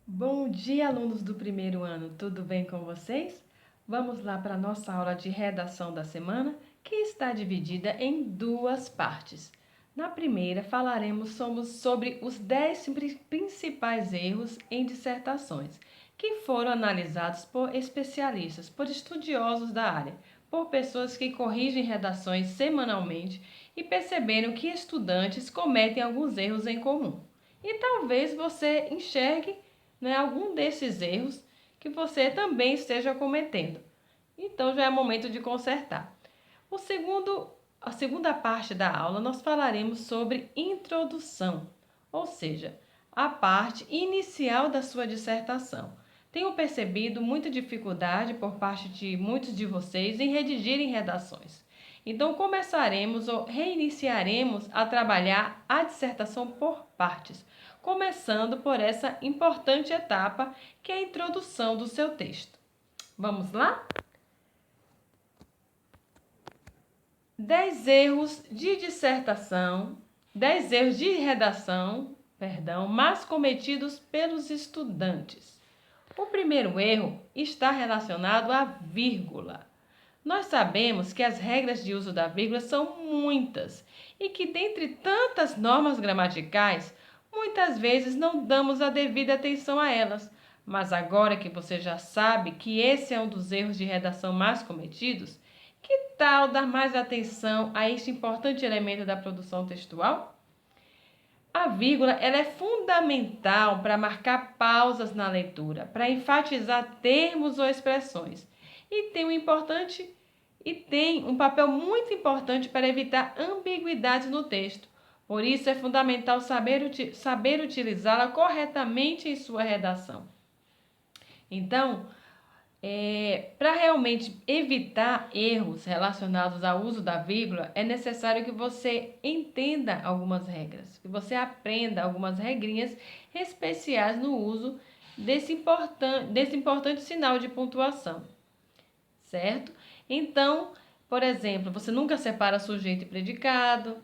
Bom dia, alunos do primeiro ano, tudo bem com vocês? Vamos lá para a nossa aula de redação da semana, que está dividida em duas partes. Na primeira, falaremos sobre os 10 principais erros em dissertações, que foram analisados por especialistas, por estudiosos da área, por pessoas que corrigem redações semanalmente e perceberam que estudantes cometem alguns erros em comum. E talvez você enxergue, né, algum desses erros que você também esteja cometendo. Então já é momento de consertar. A segunda parte da aula nós falaremos sobre introdução, ou seja, a parte inicial da sua dissertação. Tenho percebido muita dificuldade por parte de muitos de vocês em redigirem redações. Então começaremos ou reiniciaremos a trabalhar a dissertação por partes, começando por essa importante etapa que é a introdução do seu texto. Vamos lá? 10 erros de dissertação, 10 erros de redação, mais cometidos pelos estudantes. O primeiro erro está relacionado à vírgula. Nós sabemos que as regras de uso da vírgula são muitas e que, dentre tantas normas gramaticais, muitas vezes não damos a devida atenção a elas. Mas agora que você já sabe que esse é um dos erros de redação mais cometidos, que tal dar mais atenção a este importante elemento da produção textual? A vírgula ela é fundamental para marcar pausas na leitura, para enfatizar termos ou expressões. E tem um papel muito importante para evitar ambiguidades no texto. Por isso é fundamental saber utilizá-la corretamente em sua redação. Então, para realmente evitar erros relacionados ao uso da vírgula, é necessário que você entenda algumas regras, que você aprenda algumas regrinhas especiais no uso desse importante sinal de pontuação, certo? Então, por exemplo, você nunca separa sujeito e predicado.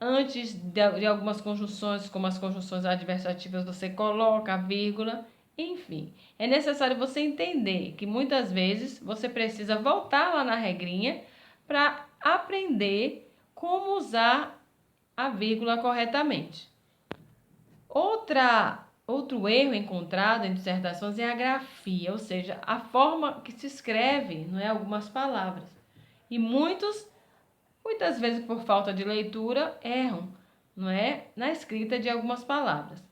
Antes de algumas conjunções, como as conjunções adversativas, você coloca a vírgula. Enfim, é necessário você entender que muitas vezes você precisa voltar lá na regrinha para aprender como usar a vírgula corretamente. Outro erro encontrado em dissertações é a grafia, ou seja, a forma que se escreve, não é, algumas palavras. E muitas vezes por falta de leitura, erram, não é, na escrita de algumas palavras.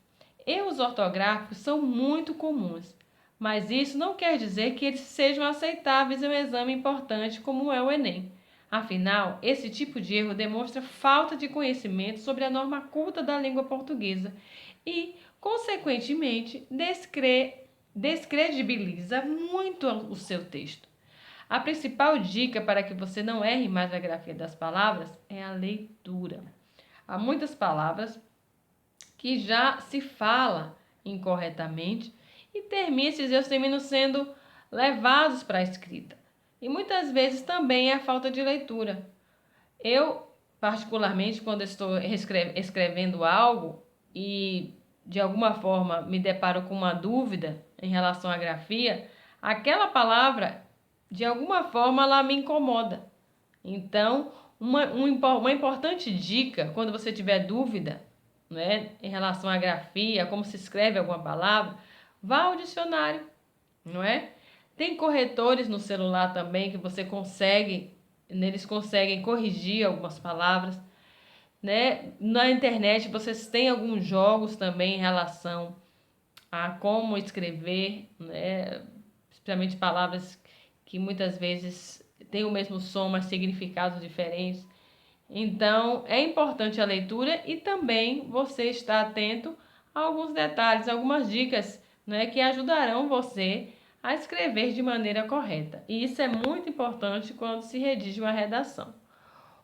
Erros ortográficos são muito comuns, mas isso não quer dizer que eles sejam aceitáveis em um exame importante como é o Enem. Afinal, esse tipo de erro demonstra falta de conhecimento sobre a norma culta da língua portuguesa e, consequentemente, descredibiliza muito o seu texto. A principal dica para que você não erre mais a grafia das palavras é a leitura. Há muitas palavras que já se fala incorretamente e esses erros terminam sendo levados para a escrita. E muitas vezes também é a falta de leitura. Eu, particularmente, quando estou escrevendo algo e de alguma forma me deparo com uma dúvida em relação à grafia, aquela palavra, de alguma forma, ela me incomoda. Então, uma importante dica, quando você tiver dúvida, né, em relação à grafia, como se escreve alguma palavra, vá ao dicionário, não é? Tem corretores no celular também que eles conseguem corrigir algumas palavras, né? Na internet vocês têm alguns jogos também em relação a como escrever, né? Especialmente palavras que muitas vezes têm o mesmo som, mas significados diferentes. Então, é importante a leitura e também você estar atento a alguns detalhes, algumas dicas, né, que ajudarão você a escrever de maneira correta. E isso é muito importante quando se redige uma redação.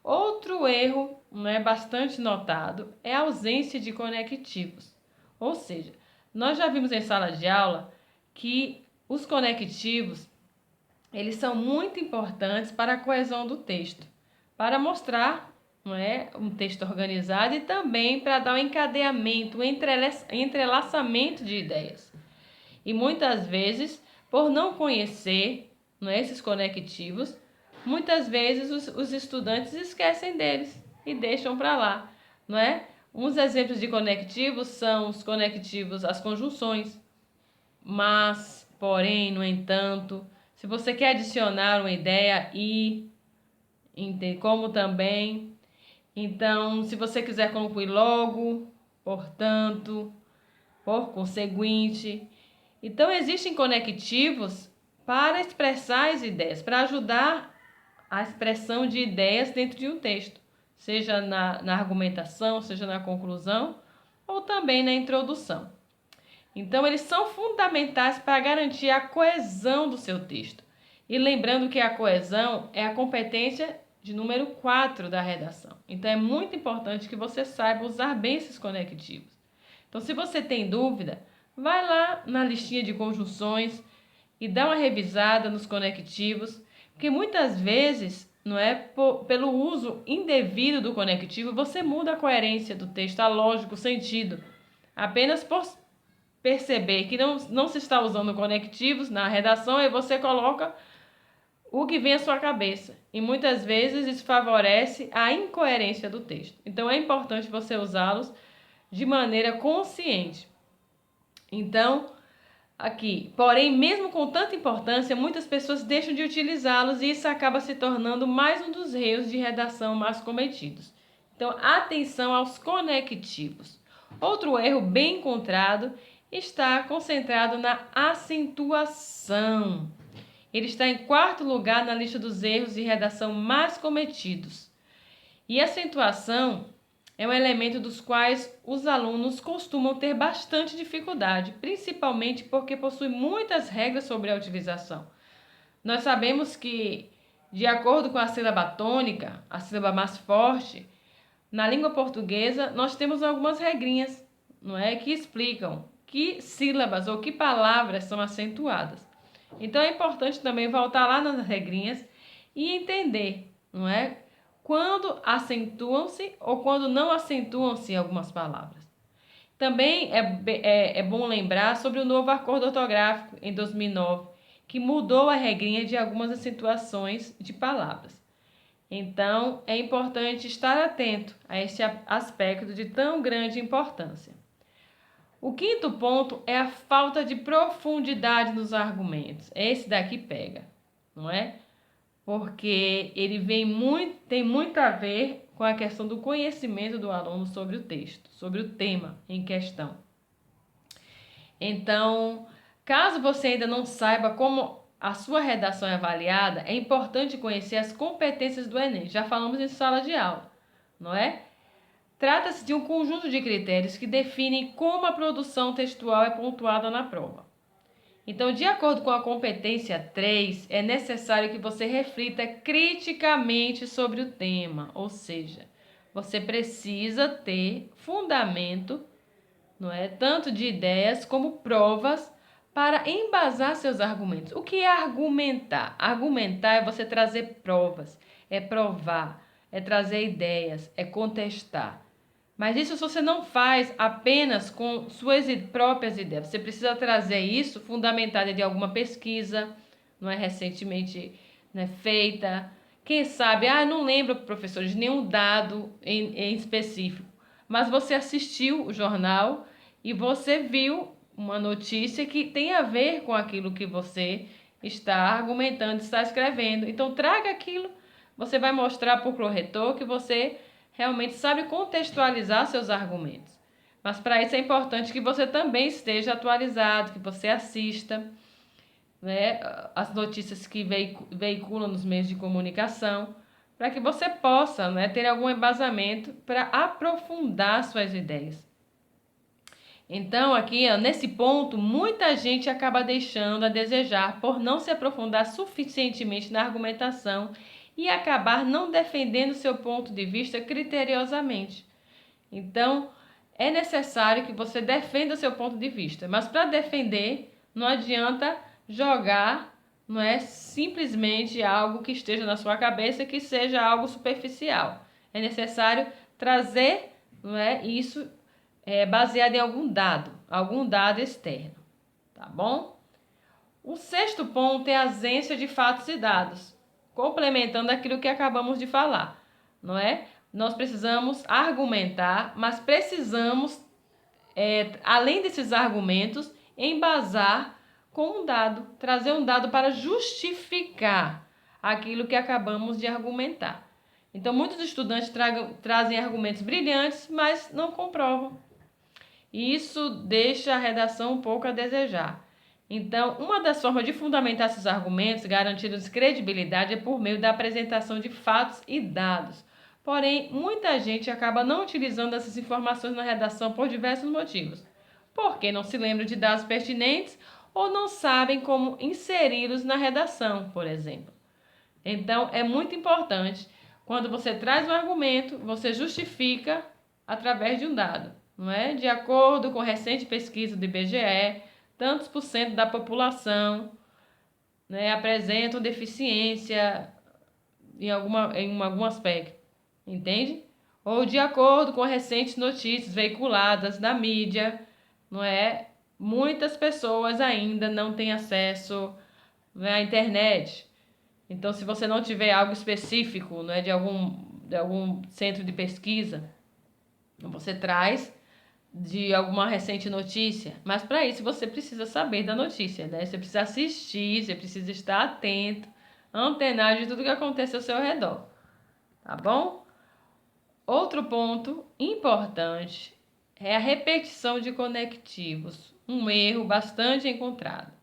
Outro erro, né, bastante notado é a ausência de conectivos. Ou seja, nós já vimos em sala de aula que os conectivos eles são muito importantes para a coesão do texto, para mostrar, não é, um texto organizado e também para dar um encadeamento, um entrelaçamento de ideias. E muitas vezes, por não conhecer, não é, esses conectivos, muitas vezes os estudantes esquecem deles e deixam para lá, não é? Uns exemplos de conectivos são os conectivos, as conjunções, mas, porém, no entanto, se você quer adicionar uma ideia e, como também, então, se você quiser concluir logo, portanto, por conseguinte. Então, existem conectivos para expressar as ideias, para ajudar a expressão de ideias dentro de um texto, seja na argumentação, seja na conclusão, ou também na introdução. Então, eles são fundamentais para garantir a coesão do seu texto. E lembrando que a coesão é a competência de número 4 da redação. Então, é muito importante que você saiba usar bem esses conectivos. Então, se você tem dúvida, vai lá na listinha de conjunções e dá uma revisada nos conectivos, porque muitas vezes, não é, pelo uso indevido do conectivo, você muda a coerência do texto, a lógica, o sentido, apenas por perceber que não se está usando conectivos na redação e você coloca o que vem à sua cabeça. E muitas vezes isso favorece a incoerência do texto. Então é importante você usá-los de maneira consciente. Então, aqui, porém, mesmo com tanta importância, muitas pessoas deixam de utilizá-los e isso acaba se tornando mais um dos erros de redação mais cometidos. Então, atenção aos conectivos. Outro erro bem encontrado está concentrado na acentuação. Ele está em 4º lugar na lista dos erros de redação mais cometidos. E a acentuação é um elemento dos quais os alunos costumam ter bastante dificuldade, principalmente porque possui muitas regras sobre a utilização. Nós sabemos que, de acordo com a sílaba tônica, a sílaba mais forte, na língua portuguesa nós temos algumas regrinhas, não é, que explicam que sílabas ou que palavras são acentuadas. Então é importante também voltar lá nas regrinhas e entender, não é, quando acentuam-se ou quando não acentuam-se algumas palavras. Também é bom lembrar sobre o novo acordo ortográfico em 2009, que mudou a regrinha de algumas acentuações de palavras. Então, é importante estar atento a este aspecto de tão grande importância. O 5º ponto é a falta de profundidade nos argumentos. Esse daqui pega, não é? Porque ele tem muito a ver com a questão do conhecimento do aluno sobre o texto, sobre o tema em questão. Então, caso você ainda não saiba como a sua redação é avaliada, é importante conhecer as competências do Enem. Já falamos em sala de aula, não é? Trata-se de um conjunto de critérios que definem como a produção textual é pontuada na prova. Então, de acordo com a competência 3, é necessário que você reflita criticamente sobre o tema, ou seja, você precisa ter fundamento, não é, tanto de ideias como provas para embasar seus argumentos. O que é argumentar? Argumentar é você trazer provas, é provar, é trazer ideias, é contestar. Mas isso você não faz apenas com suas próprias ideias. Você precisa trazer isso fundamentada de alguma pesquisa, não é, recentemente, né, feita. Quem sabe, não lembro, professor, de nenhum dado em específico. Mas você assistiu o jornal e você viu uma notícia que tem a ver com aquilo que você está argumentando, está escrevendo. Então, traga aquilo. Você vai mostrar para o corretor que você realmente sabe contextualizar seus argumentos. Mas para isso é importante que você também esteja atualizado, que você assista, né, as notícias que veiculam nos meios de comunicação, para que você possa, né, ter algum embasamento para aprofundar suas ideias. Então, aqui, nesse ponto, muita gente acaba deixando a desejar por não se aprofundar suficientemente na argumentação e acabar não defendendo seu ponto de vista criteriosamente. Então, é necessário que você defenda seu ponto de vista, mas para defender não adianta jogar, não é simplesmente algo que esteja na sua cabeça, que seja algo superficial. É necessário trazer, não é, isso baseado em algum dado externo, tá bom? O sexto ponto é a ausência de fatos e dados, complementando aquilo que acabamos de falar, não é? Nós precisamos argumentar, mas precisamos, além desses argumentos, embasar com um dado, trazer um dado para justificar aquilo que acabamos de argumentar. Então, muitos estudantes trazem argumentos brilhantes, mas não comprovam. E isso deixa a redação um pouco a desejar. Então, uma das formas de fundamentar esses argumentos, garantindo credibilidade, é por meio da apresentação de fatos e dados. Porém, muita gente acaba não utilizando essas informações na redação por diversos motivos. Porque não se lembram de dados pertinentes ou não sabem como inseri-los na redação, por exemplo. Então, é muito importante, quando você traz um argumento, você justifica através de um dado, não é? De acordo com recente pesquisa do IBGE, tantos por cento da população, né, apresentam deficiência em algum aspecto, entende? Ou de acordo com recentes notícias veiculadas na mídia, não é? Muitas pessoas ainda não têm acesso, né, à internet. Então, se você não tiver algo específico, não é, de algum centro de pesquisa, você traz de alguma recente notícia. Mas para isso você precisa saber da notícia, né? Você precisa assistir, você precisa estar atento, antenado de tudo que acontece ao seu redor. Tá bom? Outro ponto importante é a repetição de conectivos, um erro bastante encontrado.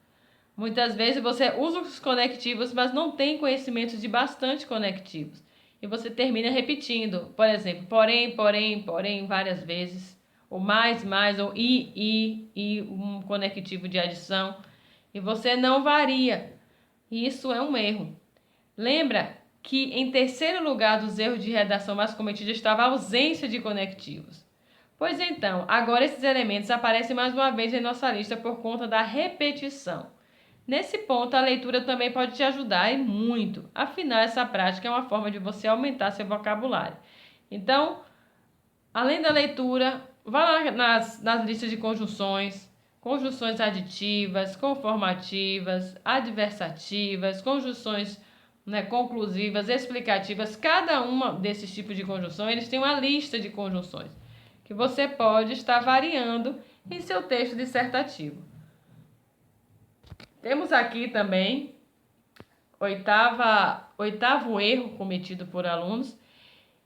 Muitas vezes você usa os conectivos, mas não tem conhecimento de bastante conectivos. E você termina repetindo, por exemplo, porém, várias vezes. Ou mais, ou e, um conectivo de adição. E você não varia. Isso é um erro. Lembra que em terceiro lugar dos erros de redação mais cometidos estava a ausência de conectivos. Pois então, agora esses elementos aparecem mais uma vez em nossa lista por conta da repetição. Nesse ponto, a leitura também pode te ajudar e muito. Afinal, essa prática é uma forma de você aumentar seu vocabulário. Então, além da leitura, vá lá nas listas de conjunções, conjunções aditivas, conformativas, adversativas, conjunções, né, conclusivas, explicativas. Cada uma desses tipos de conjunção, eles têm uma lista de conjunções que você pode estar variando em seu texto dissertativo. Temos aqui também oitavo erro cometido por alunos,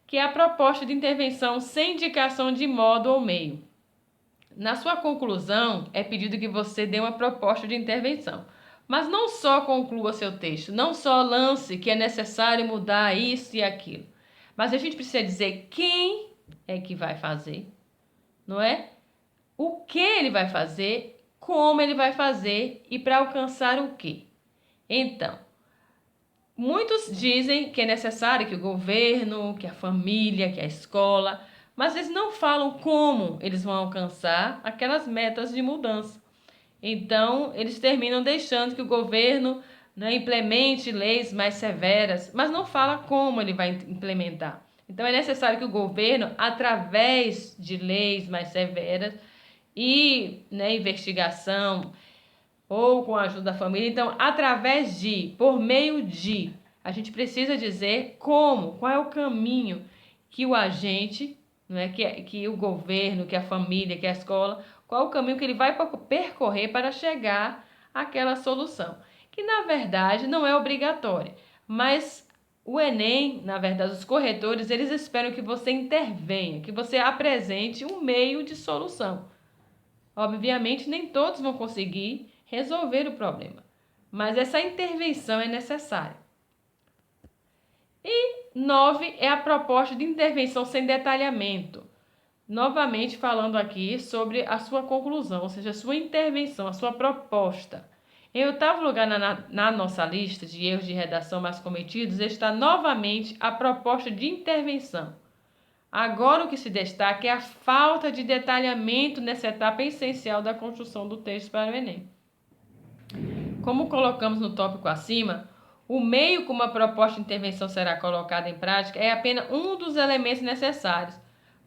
que é a proposta de intervenção sem indicação de modo ou meio. Na sua conclusão, é pedido que você dê uma proposta de intervenção. Mas não só conclua seu texto, não só lance que é necessário mudar isso e aquilo. Mas a gente precisa dizer quem é que vai fazer, não é? O que ele vai fazer, como ele vai fazer e para alcançar o quê? Então, muitos dizem que é necessário que o governo, que a família, que a escola, mas eles não falam como eles vão alcançar aquelas metas de mudança. Então, eles terminam deixando que o governo, né, implemente leis mais severas, mas não fala como ele vai implementar. Então, é necessário que o governo, através de leis mais severas e, né, investigação, ou com a ajuda da família. Então, por meio de, a gente precisa dizer como, qual é o caminho que o agente, né, que o governo, que a família, que a escola, qual é o caminho que ele vai percorrer para chegar àquela solução. Que, na verdade, não é obrigatória, mas o Enem, na verdade, os corretores, eles esperam que você intervenha, que você apresente um meio de solução. Obviamente, nem todos vão conseguir resolver o problema, mas essa intervenção é necessária. E 9 é a proposta de intervenção sem detalhamento. Novamente falando aqui sobre a sua conclusão, ou seja, a sua intervenção, a sua proposta. Em oitavo lugar na nossa lista de erros de redação mais cometidos está novamente a proposta de intervenção. Agora o que se destaca é a falta de detalhamento nessa etapa essencial da construção do texto para o Enem. Como colocamos no tópico acima, o meio como a proposta de intervenção será colocada em prática é apenas um dos elementos necessários.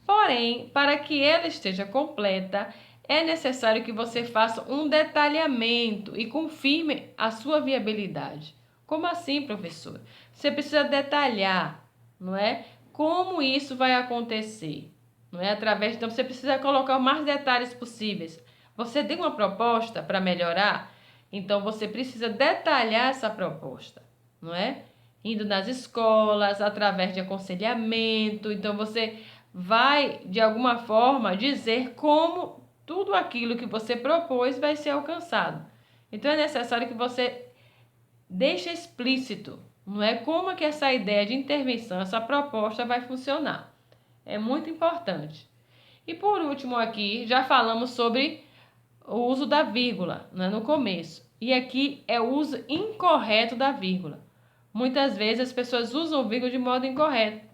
Porém, para que ela esteja completa, é necessário que você faça um detalhamento e confirme a sua viabilidade. Como assim, professor? Você precisa detalhar, não é? Como isso vai acontecer, não é? Então você precisa colocar o mais detalhes possíveis. Você tem uma proposta para melhorar, então você precisa detalhar essa proposta, não é? Indo nas escolas, através de aconselhamento, então você vai de alguma forma dizer como tudo aquilo que você propôs vai ser alcançado. Então é necessário que você deixe explícito, não é, como é que essa ideia de intervenção, essa proposta vai funcionar. É muito importante. E por último aqui, já falamos sobre o uso da vírgula, né, no começo. E aqui é o uso incorreto da vírgula. Muitas vezes as pessoas usam vírgula de modo incorreto.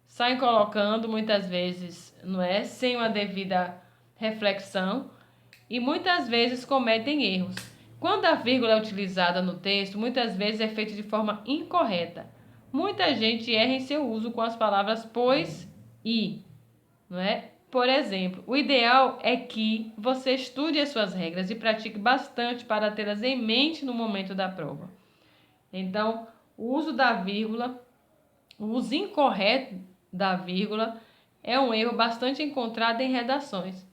Saem colocando muitas vezes, não é, sem uma devida reflexão e muitas vezes cometem erros. Quando a vírgula é utilizada no texto, muitas vezes é feito de forma incorreta. Muita gente erra em seu uso com as palavras pois e, não é? Por exemplo, o ideal é que você estude as suas regras e pratique bastante para tê-las em mente no momento da prova. Então, o uso da vírgula, o uso incorreto da vírgula é um erro bastante encontrado em redações.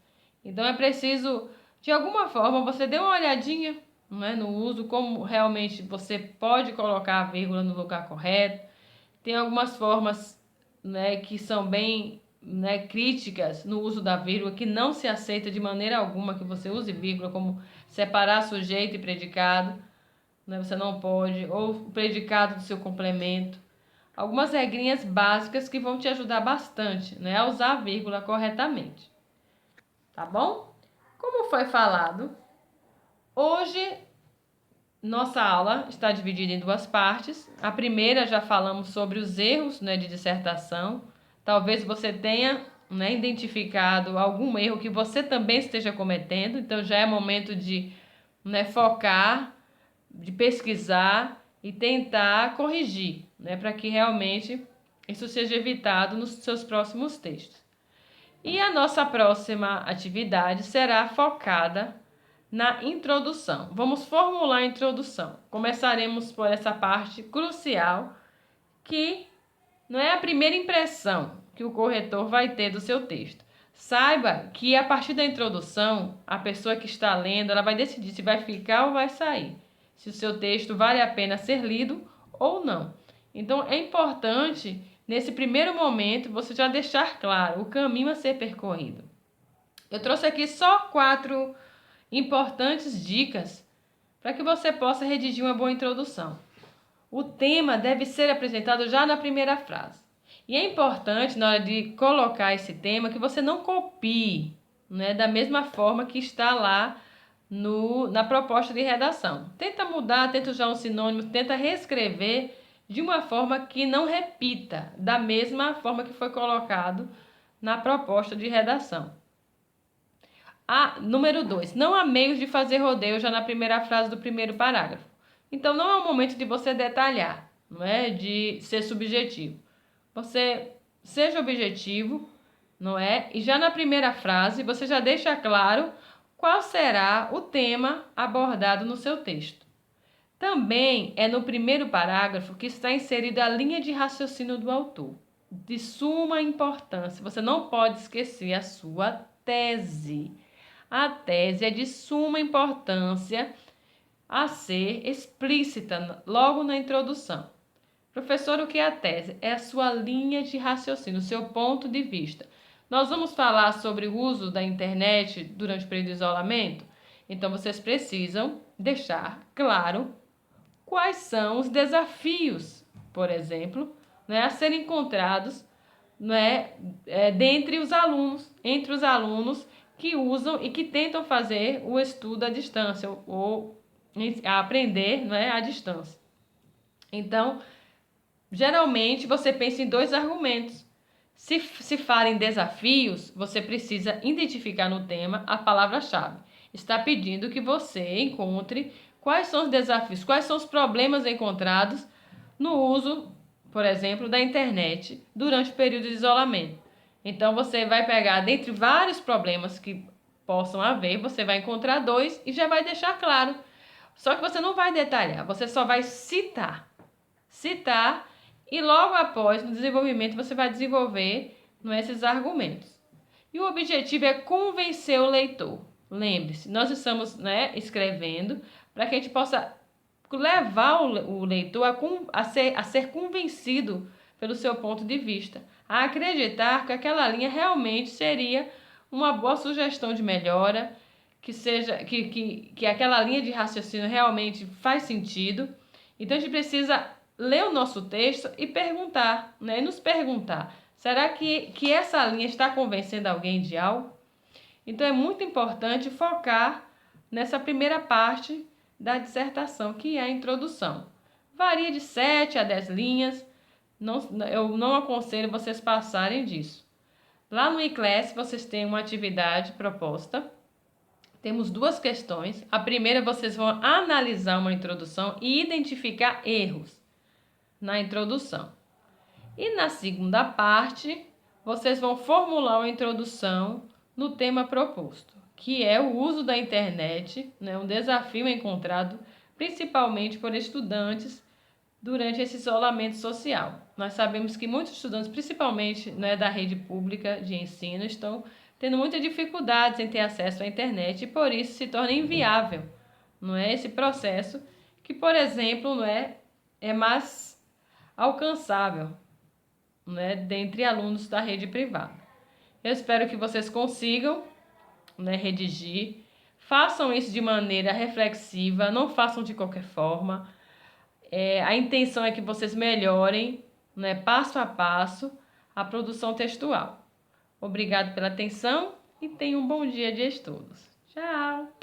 Então, é preciso, de alguma forma, você dê uma olhadinha, não é, no uso, como realmente você pode colocar a vírgula no lugar correto. Tem algumas formas, né, que são bem, né, críticas no uso da vírgula, que não se aceita de maneira alguma que você use vírgula, como separar sujeito e predicado, né, você não pode, ou o predicado do seu complemento. Algumas regrinhas básicas que vão te ajudar bastante, né, a usar a vírgula corretamente. Tá bom? Como foi falado, hoje nossa aula está dividida em duas partes. A primeira já falamos sobre os erros, né, de dissertação. Talvez você tenha, né, identificado algum erro que você também esteja cometendo. Então já é momento de, né, focar, de pesquisar e tentar corrigir, né, para que realmente isso seja evitado nos seus próximos textos. E a nossa próxima atividade será focada na introdução. Vamos formular a introdução. Começaremos por essa parte crucial, que não é a primeira impressão que o corretor vai ter do seu texto. Saiba que a partir da introdução, a pessoa que está lendo, ela vai decidir se vai ficar ou vai sair, se o seu texto vale a pena ser lido ou não. Então é importante, nesse primeiro momento, você já deixar claro o caminho a ser percorrido. Eu trouxe aqui só 4 importantes dicas para que você possa redigir uma boa introdução. O tema deve ser apresentado já na primeira frase. E é importante, na hora de colocar esse tema, que você não copie, né, da mesma forma que está lá na proposta de redação. Tenta mudar, tenta usar um sinônimo, tenta reescrever de uma forma que não repita da mesma forma que foi colocado na proposta de redação. Número 2. Não há meios de fazer rodeio já na primeira frase do primeiro parágrafo. Então, não é o momento de você detalhar, não é? De ser subjetivo. Você seja objetivo, não é? E já na primeira frase, você já deixa claro qual será o tema abordado no seu texto. Também é no primeiro parágrafo que está inserida a linha de raciocínio do autor. De suma importância, você não pode esquecer a sua tese. A tese é de suma importância a ser explícita logo na introdução. Professor, o que é a tese? É a sua linha de raciocínio, o seu ponto de vista. Nós vamos falar sobre o uso da internet durante o período de isolamento? Então, vocês precisam deixar claro quais são os desafios, por exemplo, né, a serem encontrados, né, entre os alunos que usam e que tentam fazer o estudo à distância ou aprender, né, à distância. Então, geralmente você pensa em 2 argumentos. Se fala em desafios, você precisa identificar no tema a palavra-chave. Está pedindo que você encontre quais são os desafios, quais são os problemas encontrados no uso, por exemplo, da internet durante o período de isolamento. Então, você vai pegar, dentre vários problemas que possam haver, você vai encontrar dois e já vai deixar claro. Só que você não vai detalhar, você só vai citar. Citar e logo após, no desenvolvimento, você vai desenvolver esses argumentos. E o objetivo é convencer o leitor. Lembre-se, nós estamos escrevendo para que a gente possa levar o leitor a ser convencido pelo seu ponto de vista, a acreditar que aquela linha realmente seria uma boa sugestão de melhora, que aquela linha de raciocínio realmente faz sentido. Então a gente precisa ler o nosso texto e perguntar, e nos perguntar, será que essa linha está convencendo alguém de algo? Então é muito importante focar nessa primeira parte da dissertação, que é a introdução. Varia de 7 a 10 linhas, eu não aconselho vocês passarem disso. Lá no eClass vocês têm uma atividade proposta, temos 2 questões. A primeira, vocês vão analisar uma introdução e identificar erros na introdução. E na segunda parte, vocês vão formular uma introdução no tema proposto, que é o uso da internet, um desafio encontrado principalmente por estudantes durante esse isolamento social. Nós sabemos que muitos estudantes, principalmente da rede pública de ensino, estão tendo muitas dificuldades em ter acesso à internet e por isso se torna inviável, esse processo que, por exemplo, é mais alcançável, dentre alunos da rede privada. Eu espero que vocês consigam, redigir. Façam isso de maneira reflexiva, não façam de qualquer forma. A intenção é que vocês melhorem, passo a passo, a produção textual. Obrigado pela atenção e tenham um bom dia de estudos. Tchau!